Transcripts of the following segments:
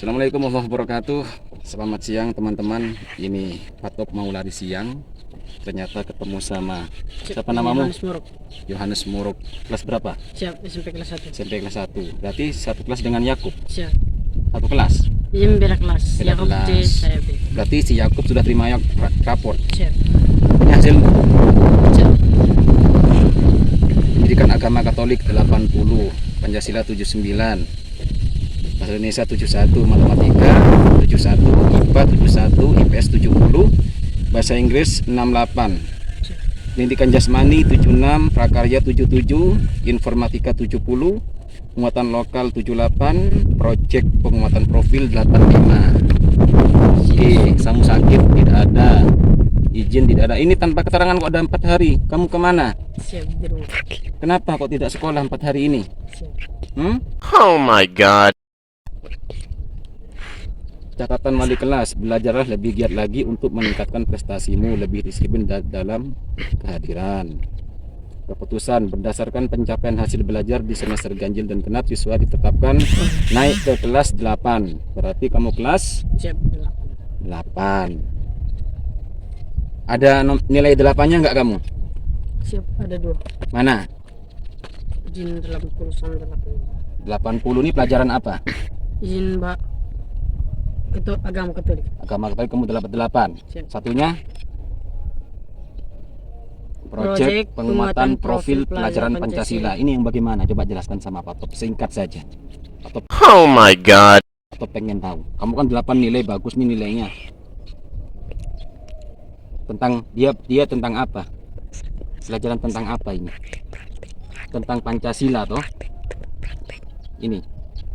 Assalamualaikum warahmatullahi wabarakatuh. Selamat siang teman-teman. Ini Patop mau lari siang. Ternyata ketemu sama siapa namamu? Yohanes Muruk. Yohanes Muruk. Kelas berapa? Siap, SMP kelas 1. SMP kelas 1. Berarti satu kelas dengan Yakub. Siap. Satu kelas. Ini beda kelas. Beda Yakub C, kelas. saya B. Berarti si Yakub sudah terima raport. Siap. Ini hasil Siap. Pendidikan Agama Katolik 80, Pancasila 79, Bahasa Indonesia 71, Matematika 71, IPA 71, IPS 70, Bahasa Inggris 68, Pendidikan Jasmani 76, Prakarya 77, Informatika 70, Penguatan Lokal 78, Project Penguatan Profil 85. Oke, kamu sakit tidak ada, izin tidak ada. Ini tanpa keterangan kok ada 4 hari. Kamu kemana? Siap di rumah. Kenapa kok tidak sekolah 4 hari ini? Siap. Oh my god. Catatan wali kelas, belajarlah lebih giat lagi untuk meningkatkan prestasimu, lebih disiplin dalam kehadiran. Keputusan berdasarkan pencapaian hasil belajar di semester ganjil dan genap, siswa ditetapkan naik ke kelas 8. Berarti kamu kelas Siap. 8. Ada nilai 8-nya enggak kamu? Siap, ada 2. Mana? Izin dalam tulisan 8. 80 ini pelajaran apa? Izin Mbak Agama Katolik. Agama Katolik kamu 88. Siap. Satunya Project Penguatan Profil Pelajaran Pancasila. Ini yang bagaimana? Coba jelaskan sama Pak Top, singkat saja. Pak Top, Oh my god. Pak Top pengen tahu. Kamu kan 8 nilai, bagus nih nilainya. Tentang dia tentang apa? Pelajaran tentang apa ini? Tentang Pancasila toh? Ini.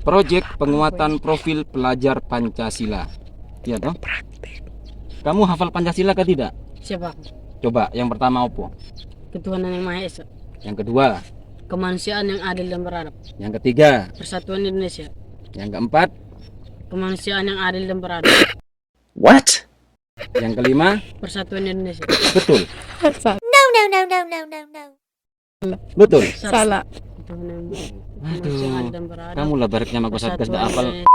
Project Penguatan Profil Pelajar Pancasila. Ya toh? Kamu hafal Pancasila kah tidak? Siap, Pak. Coba yang pertama apa? Ketuhanan yang Maha Esa. Yang kedua, Kemanusiaan yang adil dan beradab. yang ketiga, Persatuan Indonesia. yang keempat, Kemanusiaan yang adil dan beradab. What? yang kelima. Persatuan Indonesia. Betul. No, no, no, no, no, no, no. Betul. Salah. Ketuhanan yang adil dan beradab. Kamu lah baratnya sama Satgas Persatuan gak hafal. Indonesia.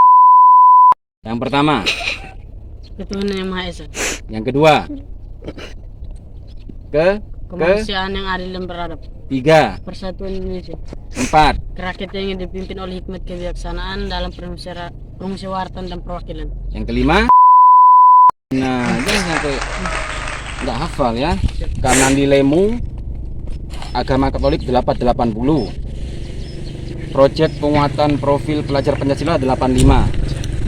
Yang pertama, Ketuhanan yang Maha Esa. yang kedua, Kemanusiaan yang adil dan beradab. tiga, Persatuan Indonesia. empat, Kerakyatan yang dipimpin oleh hikmat kebijaksanaan dalam permusyawaratan dan perwakilan. yang kelima. Nah, jangan sampai nggak hafal ya. Karena nilaimu Agama Katolik 880, Project Penguatan Profil Pelajar Pancasila 85.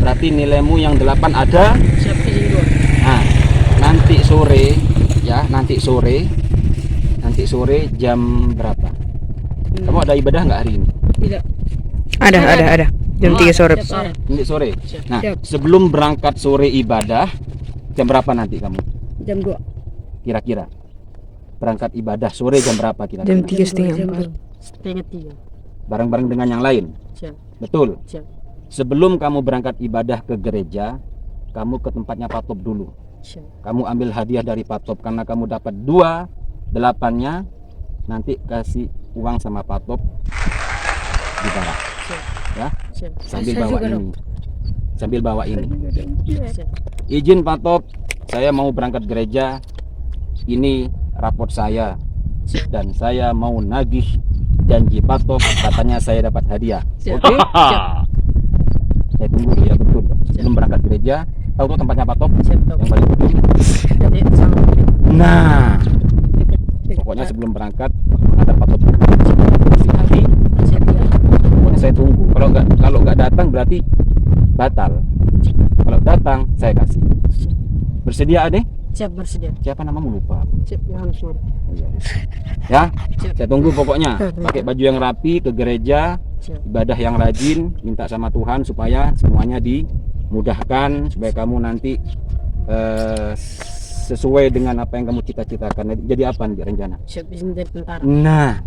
Berarti nilaimu yang 8 ada. Siap, izin 2. Nah, nanti sore ya, nanti sore jam berapa? Kamu ada ibadah nggak hari ini? Tidak. Ada. Jam 3 sore. Siap, sore. Nanti sore. Siap. Nah, Siap. sebelum berangkat sore ibadah, jam berapa nanti kamu? Jam 2. Kira-kira berangkat ibadah sore jam berapa kira-kira? Jam 3:30. Jam 3:30. Bareng-bareng dengan yang lain. Siap. Betul. Siap. Sebelum kamu berangkat ibadah ke gereja, kamu ke tempatnya Patop dulu. Siap. Kamu ambil hadiah dari Patop karena kamu dapat 2 8-nya, nanti kasih uang sama Patop di barak. Siap. Ya, Siap. sambil Saya bawa juga ini. dong. Sambil bawa ini. Siap. Izin Patop, saya mau berangkat gereja. Ini raport saya dan saya mau nagih janji Patop, katanya saya dapat hadiah. Siap. Oke? Siap. Saya tunggu ya, betul. Sebelum berangkat gereja, tahu tuh tempatnya Patop Siap, tahu. yang paling ujung. Jadi sama. Nah, Dekat- pokoknya sebelum berangkat ada Patop kasih hati. Siap, ya. Pokoknya saya tunggu. Kalau nggak datang berarti batal. Kalau datang saya kasih. Bersedia adek? Siap, bersedia. Siapa namamu lupa? Siap, Yohanes Muruk. Ya, Siap. saya tunggu pokoknya. Pakai baju yang rapi ke gereja, Siap. ibadah yang rajin, minta sama Tuhan supaya semuanya dimudahkan, supaya kamu nanti sesuai dengan apa yang kamu cita-citakan. Jadi apa nih rencana? Siap, izin dari tentara. Nah,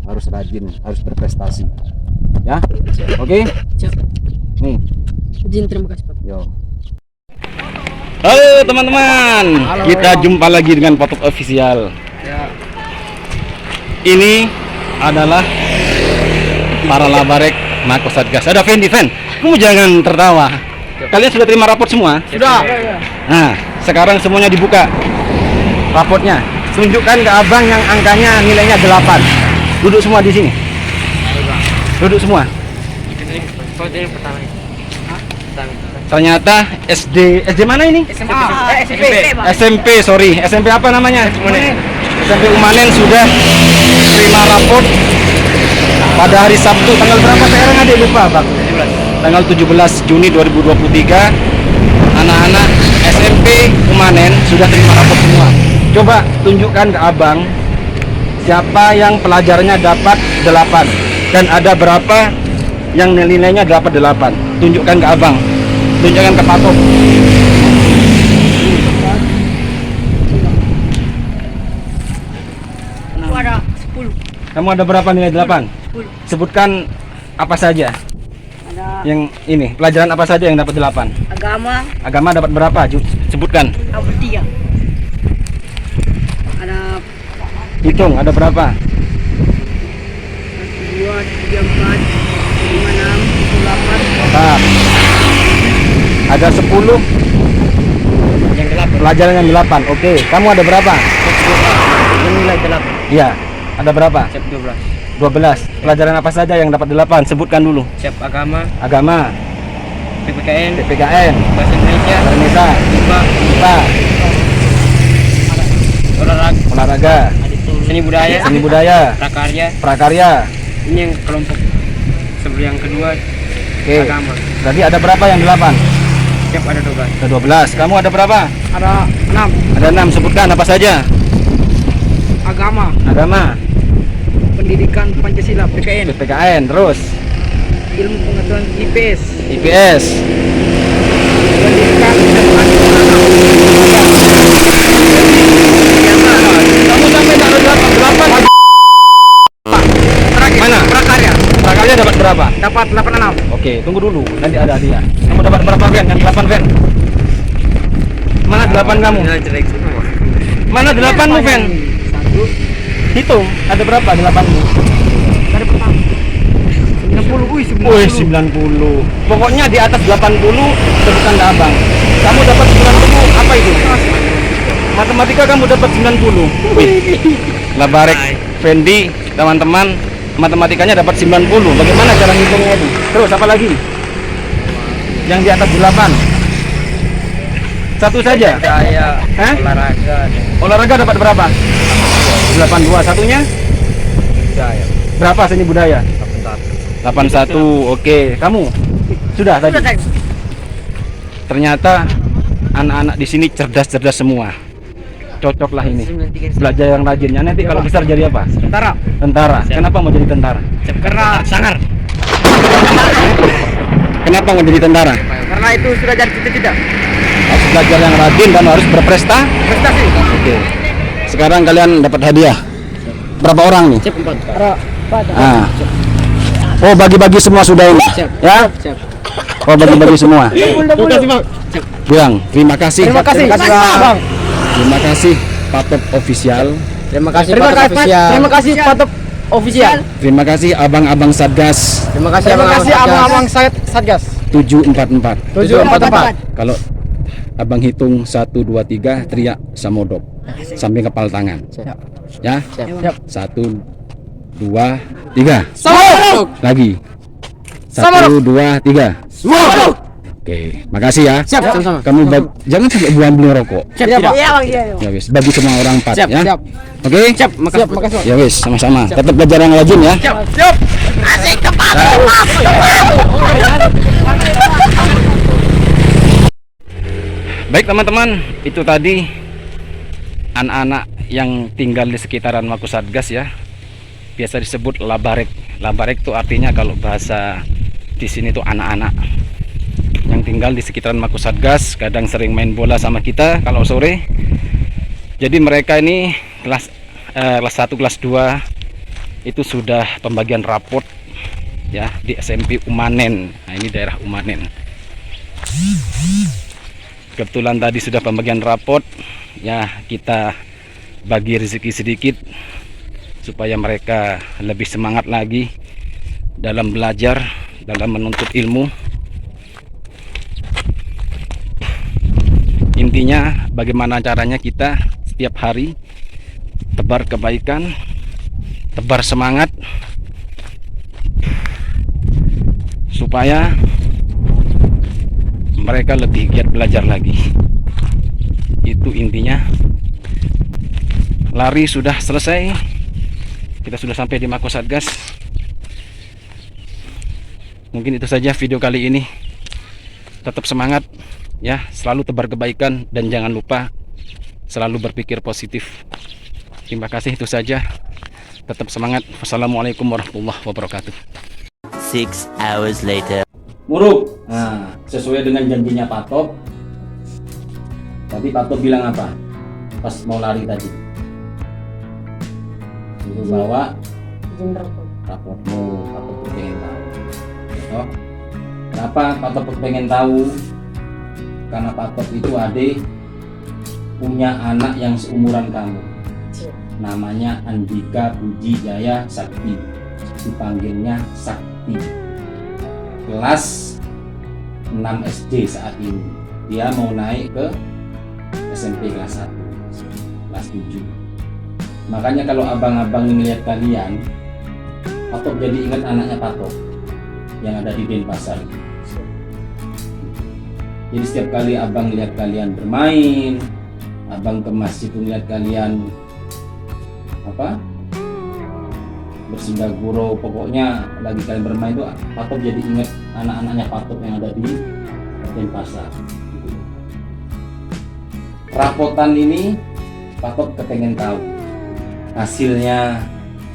harus rajin, harus berprestasi. Ya, Siap. oke? Siap. Nih, Izin, terima kasih, Pak. yo. Halo teman-teman, kita jumpa lagi dengan Patop Official. Ini adalah para labarek Mako Satgas. Ada Fendi, Fen. Kamu jangan tertawa. Kalian sudah terima raport semua? Sudah. Nah, sekarang semuanya dibuka rapotnya. Tunjukkan ke abang yang angkanya nilainya 8. Duduk semua di sini. Duduk semua. Ternyata SD mana ini? SMP, sorry. SMP apa namanya? SMP Umanen sudah terima raport pada hari Sabtu. Tanggal berapa sekarang adik lupa bang? Tanggal 17 Juni 2023. Anak-anak SMP Umanen sudah terima raport semua. Coba tunjukkan ke abang siapa yang pelajarannya dapat 8 dan ada berapa yang nilainya dapat 8. Tunjukkan ke abang. Tunjukkan ke Patok. Ada 10. Kamu ada berapa nilai 8? Sebutkan apa saja. Ada Yang ini, pelajaran apa saja yang dapat 8? agama, Agama dapat berapa? Sebutkan. ada 3. Ada Hitung, ada berapa? 2, 3, 4, 5, 6, 8. Nah, ada 10 Yang 8. pelajaran yang 8. Oke, kamu ada berapa? Yang nilai 8. Iya, ada berapa? Siap 12. 12. Pelajaran apa saja yang dapat 8? Sebutkan dulu. Siap agama, Agama, PPKN, PPKN, bahasa Indonesia, Indonesia, IPA, IPA, olahraga, seni budaya, seni budaya, prakarya. prakarya. Ini yang kelompok sebelum yang kedua Oke. agama. Berarti ada berapa yang 8? Siap ada 12. Ada 12. Kamu ada berapa? Ada 6. Ada 6. Sebutkan apa saja. Agama, Agama, pendidikan Pancasila, PKN, PPKN, terus ilmu pengetahuan IPS, IPS, pendidikan kamu sampai taruh 8. Mana? prakarya Prakarya dapat berapa? dapat 86. Oke, tunggu dulu. Nanti ada dia. Kamu dapat berapa, Ven? Yang 8, Ven? Mana 8 kamu? Jelek semua. Mana 8-mu, Ven? Hitung, ada berapa 8-mu? Dari pertama 90. Wih, 90. Pokoknya di atas 80 sebutkan ke abang. Kamu dapat 90, apa itu? Matematika kamu dapat 90. Wih. Labarek Fendi, teman-teman, matematikanya dapat 90. Bagaimana cara ngitungnya itu? Terus apa lagi? Yang di atas 8. Satu saja. Saya Hah? olahraga. Olahraga dapat berapa? 82. Satunya? Budaya. Berapa seni budaya? 81. Oke, kamu sudah tadi. Ternyata anak-anak di sini cerdas-cerdas semua. Cocoklah ini. Belajar yang rajinnya. Nanti kalau besar jadi apa? Tentara. Tentara. Kenapa mau jadi tentara? Karena sangar. Kenapa mau jadi tentara? Karena itu sudah jadi cita-cita. Harus belajar yang rajin dan harus berprestasi. Prestasi. Oke. Sekarang kalian dapat hadiah. Berapa orang nih? Siap 4. Ah. Oh, bagi-bagi semua sudah ini. Ya? Siap. Oh, bagi-bagi semua. Terima kasih, Bang. Bilang, terima kasih. Terima kasih, Bang. Terima kasih Patop Official. Terima kasih, Terima kasih, Patop Official. Terima kasih abang-abang Satgas Terima kasih, abang-abang Satgas. 744. 744. Kalau abang hitung 1 2 3 teriak Samodok sampai kepal tangan. Ya? Siap. 1 2 3. Samodok. Lagi. 1 2 3. Oke, makasih ya. Siap, sama-sama. Kamu jangan sampai buang beli rokok. Siap, Bang. Iya, Bang. Ya wis, bagi semua orang 4 Siap, ya. siap. Oke? Siap, makasih. Ya wis, sama-sama. Tetap belajar yang rajin ya. Siap. Asik kepala. Baik teman-teman, itu tadi anak-anak yang tinggal di sekitaran Mako Satgas ya. Biasa disebut labarek. Labarek itu artinya kalau bahasa di sini tuh anak-anak yang tinggal di sekitaran Mako Satgas, kadang sering main bola sama kita kalau sore. Jadi mereka ini kelas 1, kelas 2 itu sudah pembagian raport ya di SMP Umanen. Nah, ini daerah Umanen. Kebetulan tadi sudah pembagian raport ya, kita bagi rezeki sedikit supaya mereka lebih semangat lagi dalam belajar, dalam menuntut ilmu. Intinya bagaimana caranya kita setiap hari tebar kebaikan, tebar semangat, supaya mereka lebih giat belajar lagi. Itu intinya. Lari sudah selesai, kita sudah sampai di Mako Satgas. Mungkin itu saja video kali ini. Tetap semangat ya, selalu tebar kebaikan, dan jangan lupa selalu berpikir positif. Terima kasih, itu saja. Tetap semangat. Wassalamualaikum warahmatullahi wabarakatuh. 6 hours later. Muruk. Nah, sesuai dengan janjinya Pak Top. Tapi Pak Top bilang apa pas mau lari tadi? Suruh bawa izin rokok. raportmu. Pak Top pengen tahu. Oh, kenapa Pak Top pengen tahu? Karena Pak Top itu adik punya anak yang seumuran kamu. Namanya Andika Puji Jaya Sakti, dipanggilnya Sakti. Kelas 6 SD saat ini. Dia mau naik ke SMP kelas 1, kelas 7. Makanya kalau abang-abang melihat kalian, Pak Top jadi ingat anaknya Pak Top yang ada di Denpasar. Jadi setiap kali abang lihat kalian bermain, abang ke masjid melihat kalian bersinggah guru, pokoknya lagi kalian bermain tuh Pak Top jadi ingat anak-anaknya Pak Top yang ada di Denpasar. Rapotan ini Pak Top kepengen tahu hasilnya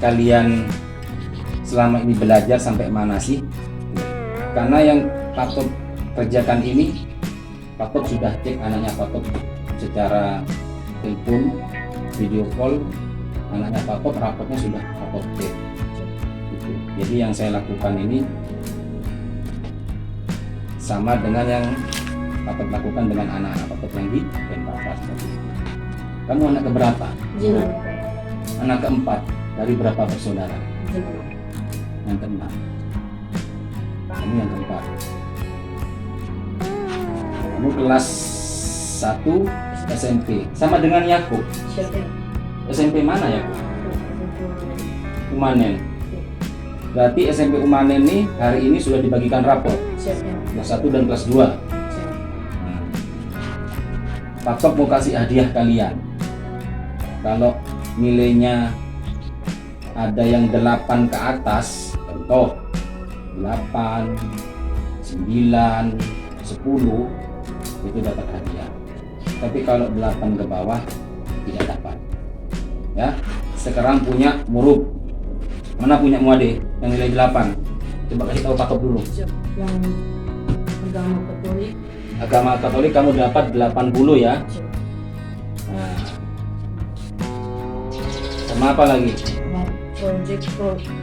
kalian selama ini belajar sampai mana sih, karena yang Pak Top kerjakan ini Pak Top sudah cek anaknya Pak Top secara telepon, video call. Anaknya Pak Top rapotnya sudah Pak Top cek gitu. Jadi yang saya lakukan ini sama dengan yang Pak Top lakukan dengan anak-anak Pak Top yang di Denpasar. Kamu anak keberapa? Izin rokok. Anak keempat dari berapa bersaudara? Izin rokok. Yang keenam. Kamu yang keempat. Kamu kelas 1 SMP sama dengan Yakub. Siap ya. SMP mana ya? Umanen. Berarti SMP Umanen nih hari ini sudah dibagikan rapor Siap ya. kelas 1 dan kelas 2. Siap. Nah, Pak Top mau kasih hadiah kalian. Kalau nilainya ada yang 8 ke atas, contoh 8, 9, 10, itu dapat hadiah. Tapi kalau 8 ke bawah tidak dapat. Ya, sekarang punya Murub. Mana punya Muade yang nilai 8? Coba kasih tahu Pak Top dulu. Siap. Yang agama Katolik. Agama Katolik kamu dapat 80 ya. Siap. Nah, sama apa lagi?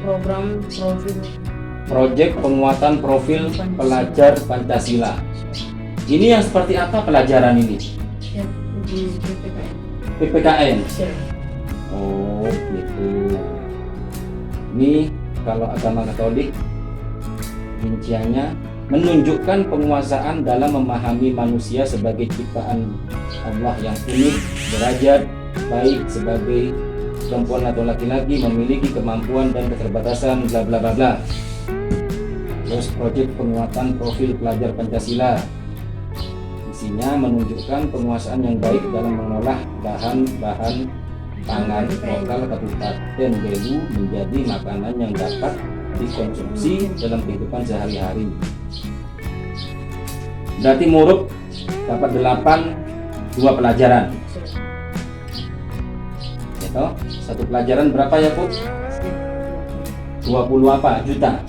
Program profil. Proyek penguatan profil pelajar Pancasila. Ini yang seperti apa pelajaran ini? Siap. Di PPKN. PPKN. Siap. Oh gitu. Ini kalau agama Katolik rinciannya menunjukkan penguasaan dalam memahami manusia sebagai ciptaan Allah yang unik, derajat baik sebagai perempuan atau laki-laki, memiliki kemampuan dan keterbatasan bla bla bla bla. Terus proyek penguatan profil pelajar Pancasila. Isinya menunjukkan penguasaan yang baik dalam mengolah bahan-bahan pangan lokal Kabupaten Belu menjadi makanan yang dapat dikonsumsi dalam kehidupan sehari-hari. Berarti Murub dapat 8, 2 pelajaran. Gitu. Satu pelajaran berapa ya, Bu? 20 apa? Juta.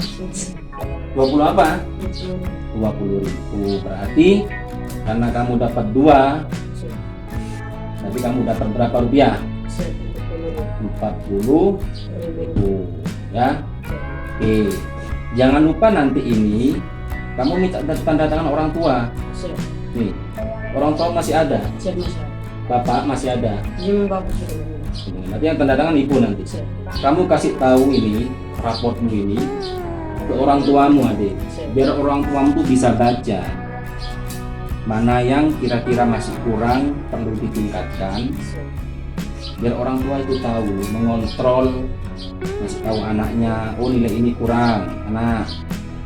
20 apa? 20.000. Berarti karena kamu dapat 2, berarti kamu dapat berapa rupiah? 40.000 ya. Oke, jangan lupa nanti ini kamu minta tanda tangan orang tua. Nih, orang tua masih ada, bapak masih ada. Nanti yang tanda tangan ibu nanti. Kamu kasih tahu ini raportmu ini ke orang tuamu, adik, biar orang tuamu tuh bisa baca. mana yang kira-kira masih kurang perlu ditingkatkan, biar orang tua itu tahu, mengontrol, masih tahu anaknya, oh nilai ini kurang, anak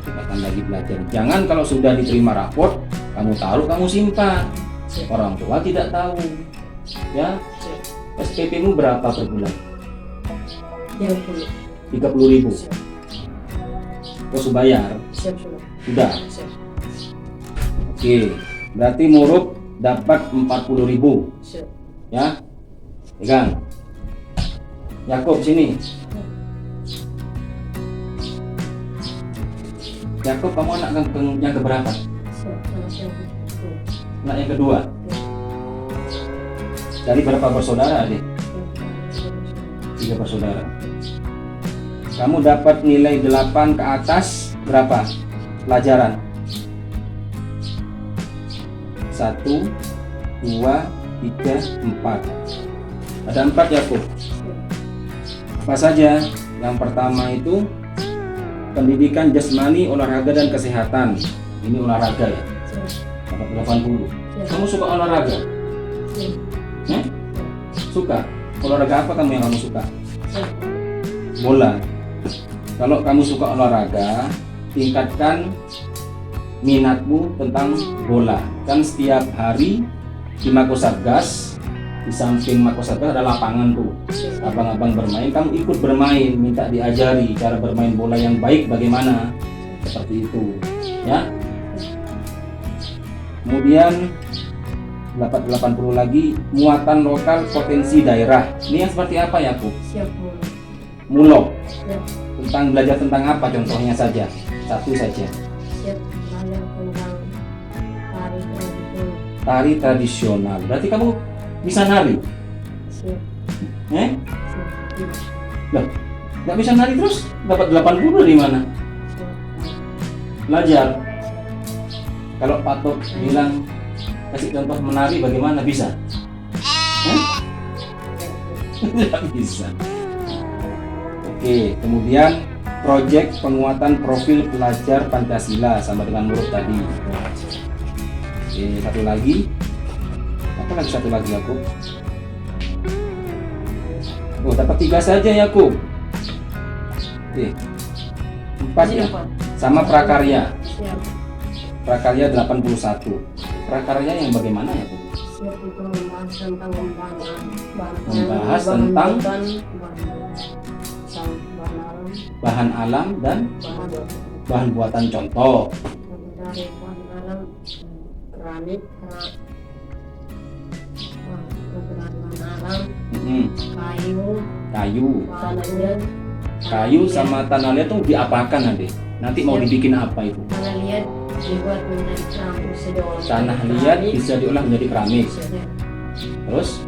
tingkatkan lagi belajar. Jangan kalau sudah diterima raport kamu taruh, kamu simpan, orang tua tidak tahu. Ya, SPP-mu berapa per bulan? 30.000. Oh, sudah bayar? Sudah. Oke, berarti Murub dapat 40.000. Ya, pegang. Yakub sini. Yakub, kamu anak yang keberapa? Anak yang kedua. Dari berapa bersaudara, adik? 3 bersaudara. Kamu dapat nilai 8 ke atas berapa pelajaran? 1, 2, 3, 4. Ada 4 Yakub. Apa saja? Yang pertama itu pendidikan jasmani, olahraga dan kesehatan. Ini olahraga ya. Dapat 80. Kamu suka olahraga? Suka? Olahraga apa kamu yang kamu suka? Bola. Kalau kamu suka olahraga, tingkatkan minatmu tentang bola. Kan setiap hari di Makosatgas, di samping Makosatgas ada lapangan tuh. Abang-abang bermain, kamu ikut bermain, minta diajari cara bermain bola yang baik bagaimana. Seperti itu, ya. Kemudian dapat 80 lagi, muatan lokal potensi daerah. Ini yang seperti apa ya, Bu? Mulok. Tentang belajar tentang apa contohnya saja? Satu saja. Tari tradisional. Berarti kamu bisa nari? Loh, nggak bisa nari terus dapat 80 dari mana? Belajar. Kalau Pak Tok bilang kasih contoh menari bagaimana, bisa? Tidak bisa. Oke, kemudian proyek penguatan profil pelajar Pancasila sama dengan Murub tadi. Oke, satu lagi. Apa lagi satu lagi, Yakub? Oh, dapat 3 saja, Yakub. Oke. 4 ya. Sama prakarya. Prakarya 81. Prakarya yang bagaimana ya, Bu? Membahas tentang bahan alam dan bahan buatan contoh. Kayu sama tanah liat tuh diapakan nanti? Nanti mau dibikin apa itu? Tanah liat bisa diolah menjadi keramik. Terus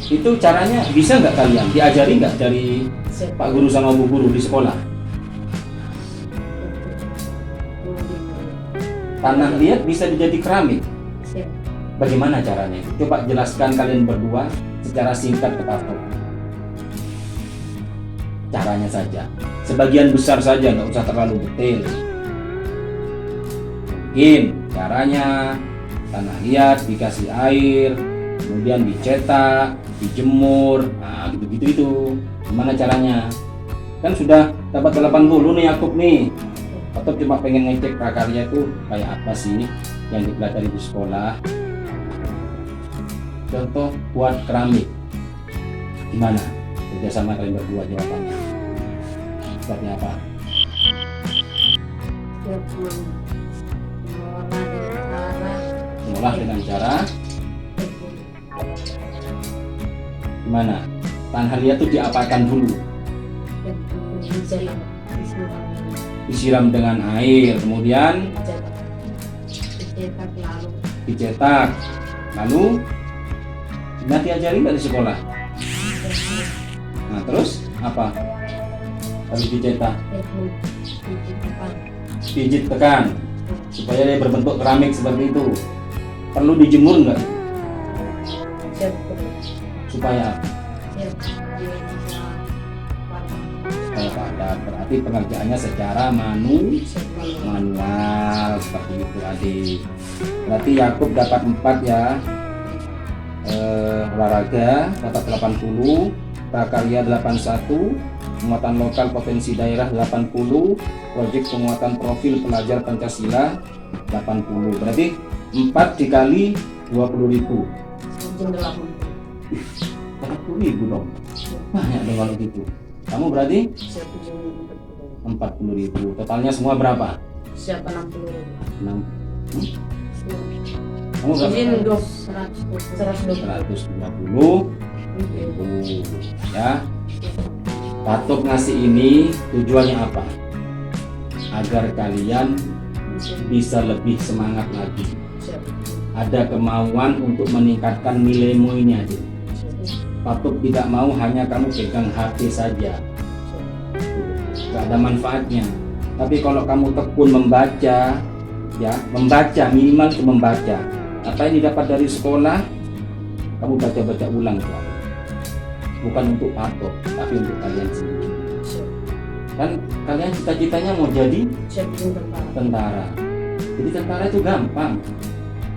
itu caranya bisa nggak kalian diajari nggak dari Pak Guru sama Bu Guru di sekolah? Tanah liat bisa dijadi keramik. Bagaimana caranya? Coba jelaskan kalian berdua secara singkat ke Pak Tok. Caranya saja. Sebagian besar saja, nggak usah terlalu detail. Mungkin caranya tanah liat dikasih air, kemudian dicetak, dijemur, nah gitu-gitu itu. Gimana caranya? Kan sudah dapat 80 nih Yakub nih. Atau cuma pengen ngecek prakarya itu kayak apa sih yang dipelajari di sekolah. Contoh buat keramik. Gimana? Kerjasama kalian berdua jawabannya. Seperti apa? Mengolah dengan cara gimana? Tanah liat itu diapakan dulu? Disiram dengan air, kemudian dicetak, lalu nanti diajari nggak di sekolah? Nah terus apa? Habis dicetak, pijit tekan supaya dia berbentuk keramik seperti itu. Perlu dijemur nggak? Supaya padat. Berarti pengerjaannya secara manual seperti itu, adik. Berarti Yakub dapat 4 ya. Olahraga dapat 80, prakarya 81, penguatan lokal potensi daerah 80, proyek penguatan profil pelajar Pancasila 80. Berarti 4 dikali 20.000. 80.000 dong. Banyak dong kalau gitu. Kamu berarti 40.000. Totalnya semua berapa? Siapa 60.000? 6. Kamu berapa? Izin 120. 120.000 ya. Patok ngasih ini tujuannya apa? Agar kalian bisa lebih semangat lagi. Ada kemauan untuk meningkatkan nilaimu ini aja. Patok tidak mau hanya kamu pegang HP saja, gak ada manfaatnya. Tapi kalau kamu tekun membaca, ya membaca, minimal itu membaca. Apa yang didapat dari sekolah, kamu baca-baca ulang tuh. Bukan untuk patok, tapi untuk kalian sendiri. Kan kalian cita-citanya mau jadi tentara. Jadi tentara itu gampang.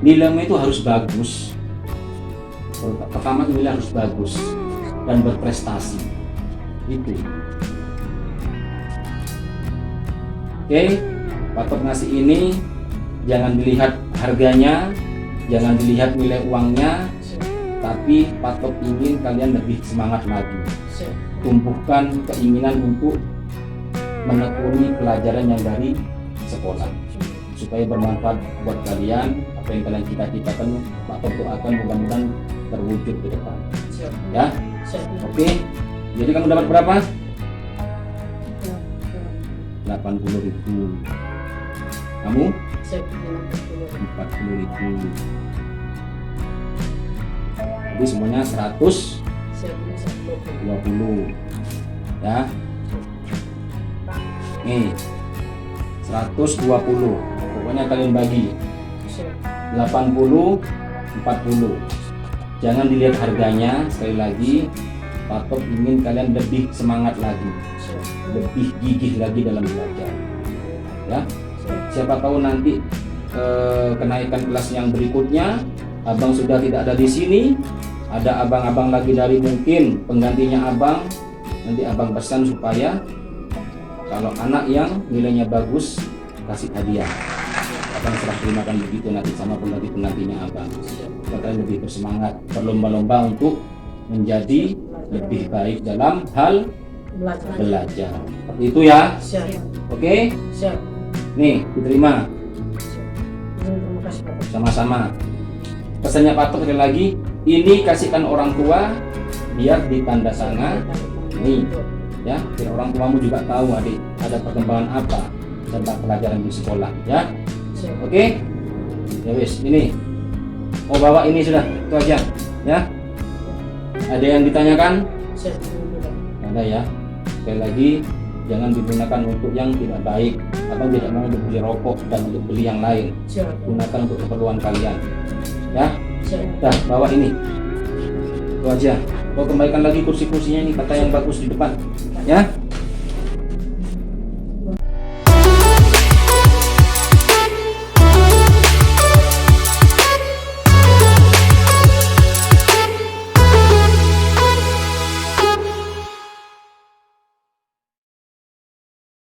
Nilaimu itu harus bagus. Pertama nilai harus bagus dan berprestasi. Itu. Oke, patok ngasih ini jangan dilihat harganya, jangan dilihat nilai uangnya, tapi patok ingin kalian lebih semangat lagi. Tumbuhkan keinginan untuk menekuni pelajaran yang dari sekolah supaya bermanfaat buat kalian. Apa yang kalian cita-citakan, patok doakan mudah-mudahan terwujud ke depan. Ya, oke. Jadi kamu dapat berapa? 80.000. Kamu? 40.000. Jadi semuanya 120 ya. Nih 120. Pokoknya kalian bagi 80 40. Jangan dilihat harganya. Sekali lagi, patok ingin kalian lebih semangat lagi, lebih gigih lagi dalam belajar ya. Siapa tahu nanti kenaikan kelas yang berikutnya abang sudah tidak ada di sini, ada abang-abang lagi dari mungkin penggantinya abang. Nanti abang pesan supaya kalau anak yang nilainya bagus kasih hadiah. Abang serah terimakan begitu nanti sama penggantinya abang. Kalian lebih bersemangat berlomba-lomba untuk menjadi lebih baik dalam hal belajar. Seperti itu ya. Oke? Nih, diterima. Sama-sama. Pesannya patok sekali lagi, ini kasihkan orang tua biar ditanda sana. Nih, ya, biar orang tuamu juga tahu adik ada perkembangan apa tentang pelajaran di sekolah, ya. Oke? Ya wis, ini. Mau bawa ini sudah, itu aja, ya. Ada yang ditanyakan? Ada ya. Sekali lagi, jangan digunakan untuk yang tidak baik. Abang tidak mau untuk beli rokok dan untuk beli yang lain. Gunakan untuk keperluan kalian, ya. Dah, bawa ini. Itu aja. Kau kembalikan lagi kursi-kursinya ini, kata yang bagus di depan, ya.